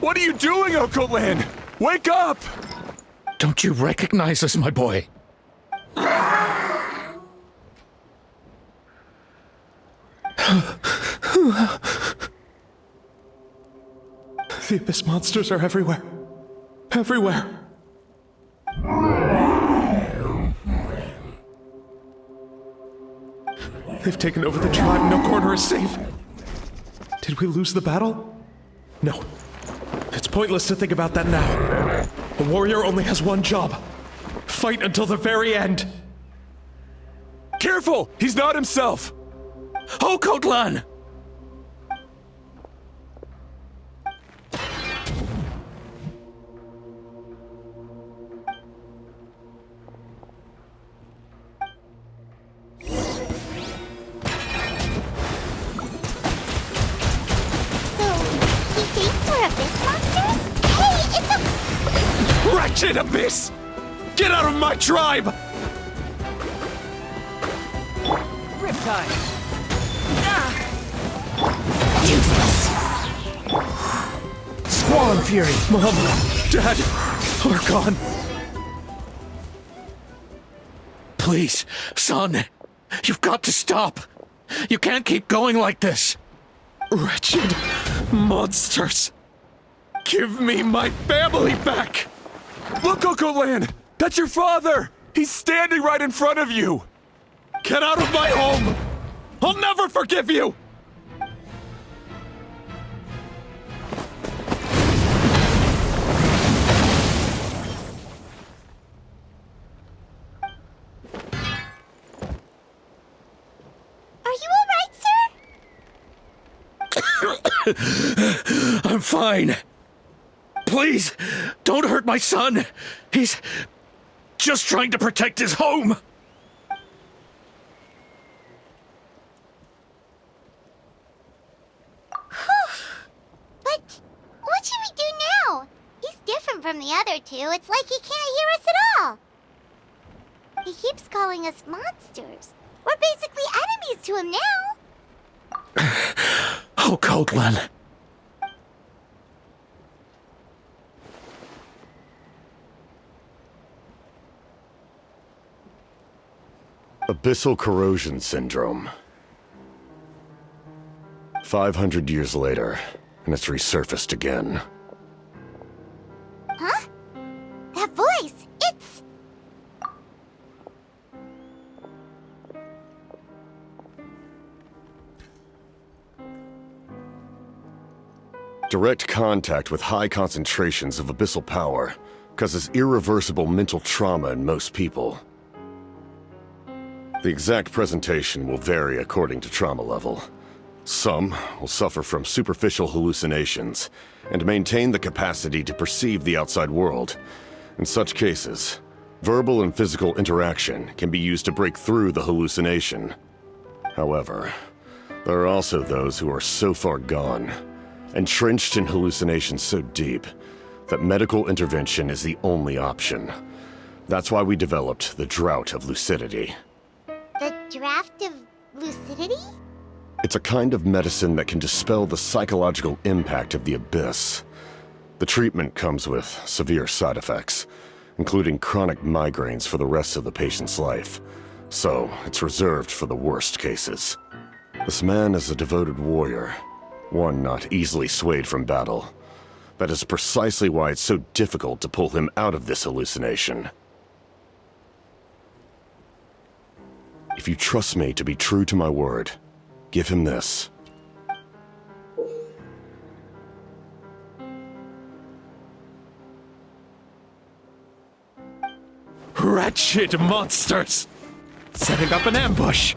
What are you doing, Okolan? Wake up! Don't you recognize us, my boy? The Abyss monsters are everywhere. Everywhere. They've taken over the tribe. No corner is safe. Did we lose the battle? No. It's pointless to think about that now. A warrior only has one job. Fight until the very end. Careful! He's not himself! Okolan! Wretched Abyss! Get out of my tribe! Riptide! Squall and Fury! Mom, Dad, are gone. Please, son, you've got to stop. You can't keep going like this. Wretched monsters. Give me my family back! Look, Okolan! That's your father! He's standing right in front of you! Get out of my home! I'll never forgive you! Are you all right, sir? I'm fine. Please, don't hurt my son. He's just trying to protect his home. But what should we do now? He's different from the other two. It's like he can't hear us at all. He keeps calling us monsters. We're basically enemies to him now. Okolan. Abyssal corrosion syndrome. 500 years later, and it's resurfaced again. Huh? That voice, it's... Direct contact with high concentrations of abyssal power causes irreversible mental trauma in most people. The exact presentation will vary according to trauma level. Some will suffer from superficial hallucinations and maintain the capacity to perceive the outside world. In such cases, verbal and physical interaction can be used to break through the hallucination. However, there are also those who are so far gone, entrenched in hallucinations so deep, that medical intervention is the only option. That's why we developed the Drought of Lucidity. The draft of lucidity? It's a kind of medicine that can dispel the psychological impact of the Abyss. The treatment comes with severe side effects, including chronic migraines for the rest of the patient's life. So, it's reserved for the worst cases. This man is a devoted warrior, one not easily swayed from battle. That is precisely why it's so difficult to pull him out of this hallucination. If you trust me to be true to my word, give him this. Wretched monsters! Setting up an ambush!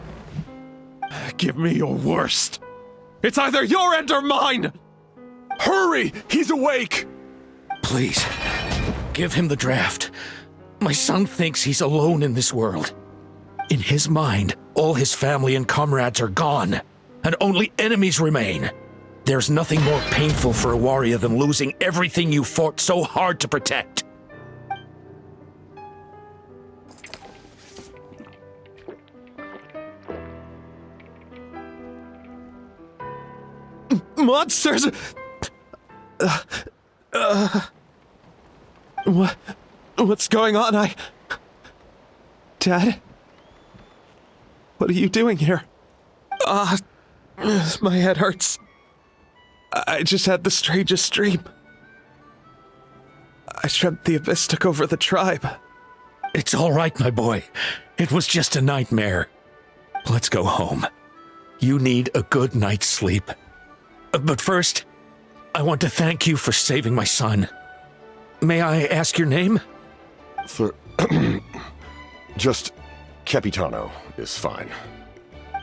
Give me your worst. It's either your end or mine! Hurry! He's awake! Please, give him the draft. My son thinks he's alone in this world. In his mind, all his family and comrades are gone, and only enemies remain. There's nothing more painful for a warrior than losing everything you fought so hard to protect. Monsters! What's going on? Dad? What are you doing here? My head hurts. I just had the strangest dream. I dreamt the Abyss took over the tribe. It's all right, my boy. It was just a nightmare. Let's go home. You need a good night's sleep. But first, I want to thank you for saving my son. May I ask your name? Just Capitano is fine.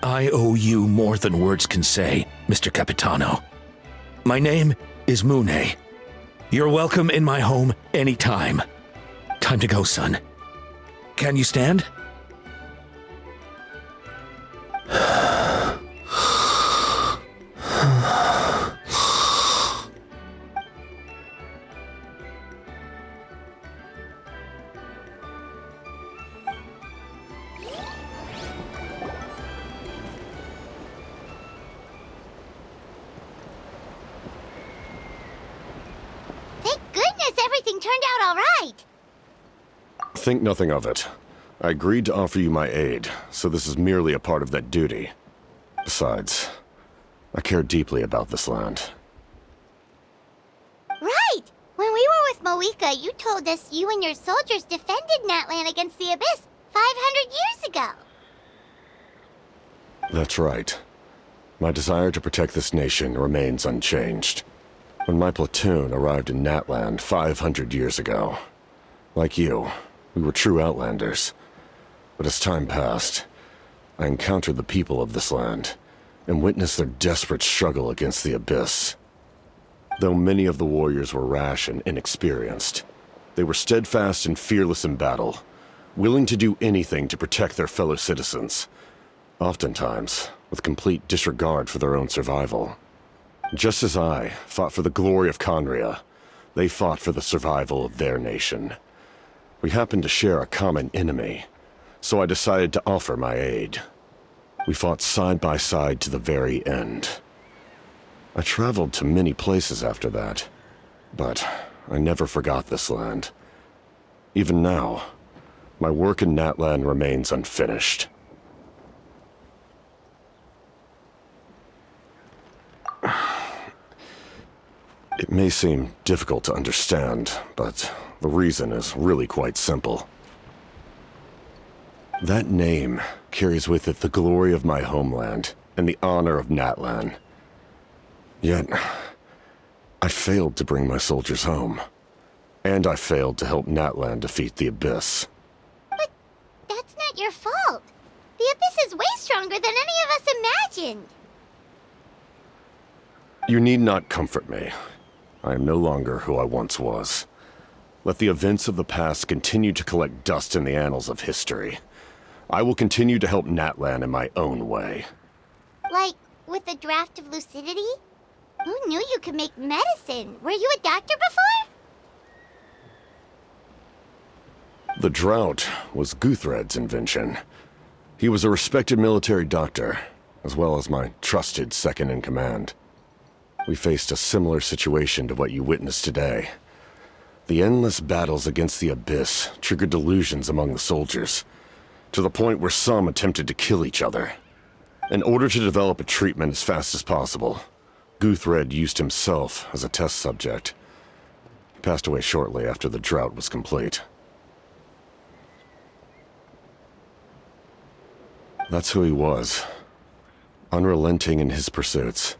I owe you more than words can say, Mr. Capitano. My name is Mune. You're welcome in my home anytime. Time to go, son. Can you stand? Thank goodness everything turned out all right. Think nothing of it. I agreed to offer you my aid, so this is merely a part of that duty. Besides, I care deeply about this land. Right! When we were with Moika, you told us you and your soldiers defended Natlan against the Abyss 500 years ago. That's right. My desire to protect this nation remains unchanged. When my platoon arrived in Natlan 500 years ago, like you, we were true outlanders. But as time passed, I encountered the people of this land and witnessed their desperate struggle against the Abyss. Though many of the warriors were rash and inexperienced, they were steadfast and fearless in battle, willing to do anything to protect their fellow citizens, oftentimes with complete disregard for their own survival. Just as I fought for the glory of Conria, they fought for the survival of their nation. We happened to share a common enemy, so I decided to offer my aid. We fought side by side to the very end. I traveled to many places after that, but I never forgot this land. Even now, my work in Natlan remains unfinished. It may seem difficult to understand, but the reason is really quite simple. That name carries with it the glory of my homeland and the honor of Natlan. Yet, I failed to bring my soldiers home. And I failed to help Natlan defeat the Abyss. But that's not your fault. The Abyss is way stronger than any of us imagined. You need not comfort me. I am no longer who I once was. Let the events of the past continue to collect dust in the annals of history. I will continue to help Natlan in my own way. Like, with the draft of lucidity? Who knew you could make medicine? Were you a doctor before? The drought was Guthred's invention. He was a respected military doctor, as well as my trusted second-in-command. We faced a similar situation to what you witnessed today. The endless battles against the Abyss triggered delusions among the soldiers, to the point where some attempted to kill each other. In order to develop a treatment as fast as possible, Guthred used himself as a test subject. He passed away shortly after the drought was complete. That's who he was. Unrelenting in his pursuits.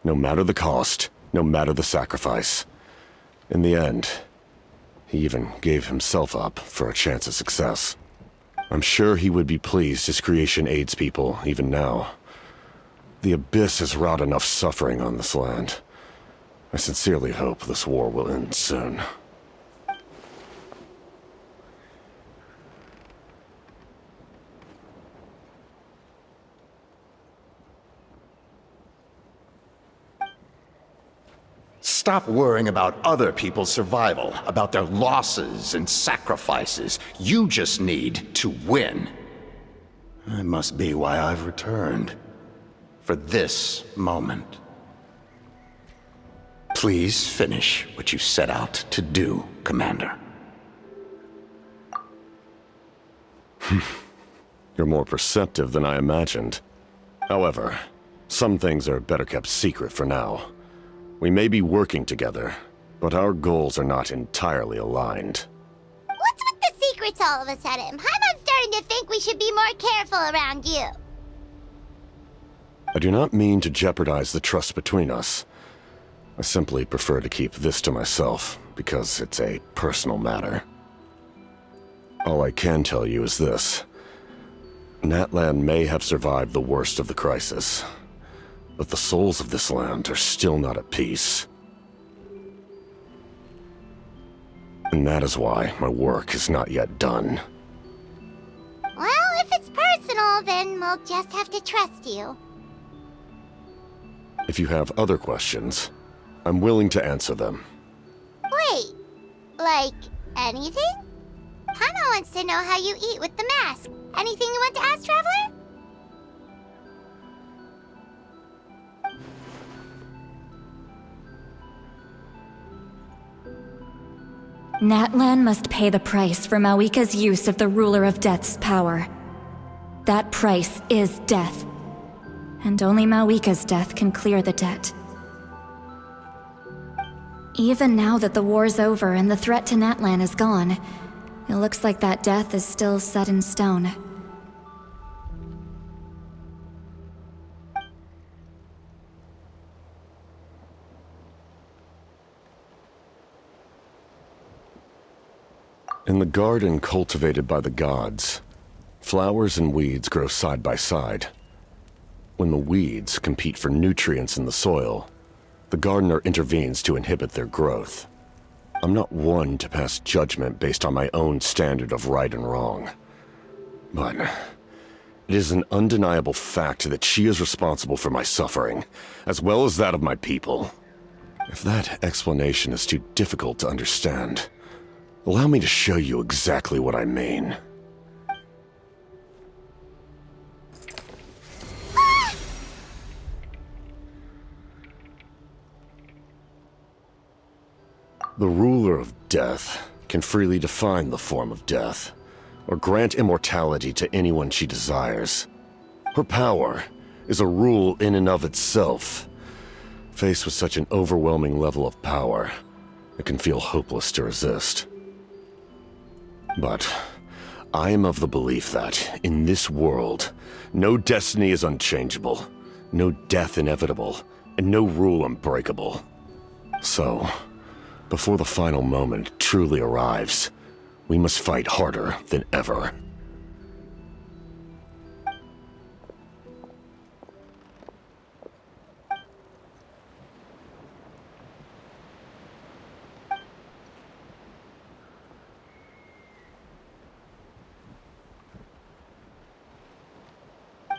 No matter the cost, no matter the sacrifice. In the end, he even gave himself up for a chance at success. I'm sure he would be pleased his creation aids people, even now. The Abyss has wrought enough suffering on this land. I sincerely hope this war will end soon. Stop worrying about other people's survival, about their losses and sacrifices. You just need to win. That must be why I've returned. For this moment. Please finish what you set out to do, Commander. You're more perceptive than I imagined. However, some things are better kept secret for now. We may be working together, but our goals are not entirely aligned. What's with the secrets all of a sudden? Paimon's starting to think we should be more careful around you. I do not mean to jeopardize the trust between us. I simply prefer to keep this to myself, because it's a personal matter. All I can tell you is this. Natlan may have survived the worst of the crisis, but the souls of this land are still not at peace. And that is why my work is not yet done. Well, if it's personal, then we'll just have to trust you. If you have other questions, I'm willing to answer them. Wait, like anything? Paimon wants to know how you eat with the mask. Anything you want to ask, Traveler? Natlan must pay the price for Mawika's use of the Ruler of Death's power. That price is death. And only Mawika's death can clear the debt. Even now that the war's over and the threat to Natlan is gone, it looks like that death is still set in stone. In the garden cultivated by the gods, flowers and weeds grow side by side. When the weeds compete for nutrients in the soil, the gardener intervenes to inhibit their growth. I'm not one to pass judgment based on my own standard of right and wrong. But it is an undeniable fact that she is responsible for my suffering, as well as that of my people. If that explanation is too difficult to understand, allow me to show you exactly what I mean. The ruler of death can freely define the form of death, or grant immortality to anyone she desires. Her power is a rule in and of itself. Faced with such an overwhelming level of power, it can feel hopeless to resist. But I am of the belief that, in this world, no destiny is unchangeable, no death inevitable, and no rule unbreakable. So, before the final moment truly arrives, we must fight harder than ever.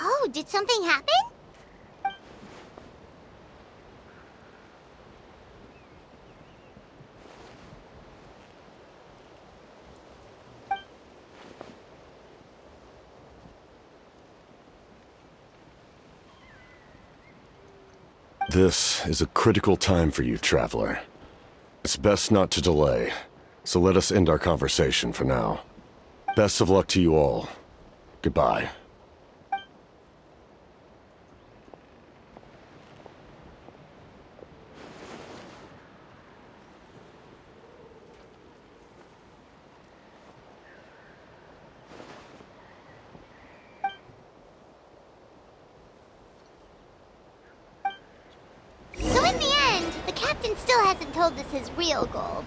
Oh, did something happen? This is a critical time for you, Traveler. It's best not to delay, so let us end our conversation for now. Best of luck to you all. Goodbye. So in the end, the captain still hasn't told us his real goal.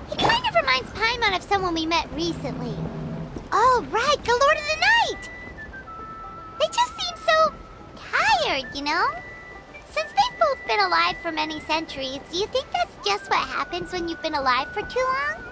He kind of reminds Paimon of someone we met recently. Oh, right, the Lord of the Night! They just seem so tired, you know? Since they've both been alive for many centuries, do you think that's just what happens when you've been alive for too long?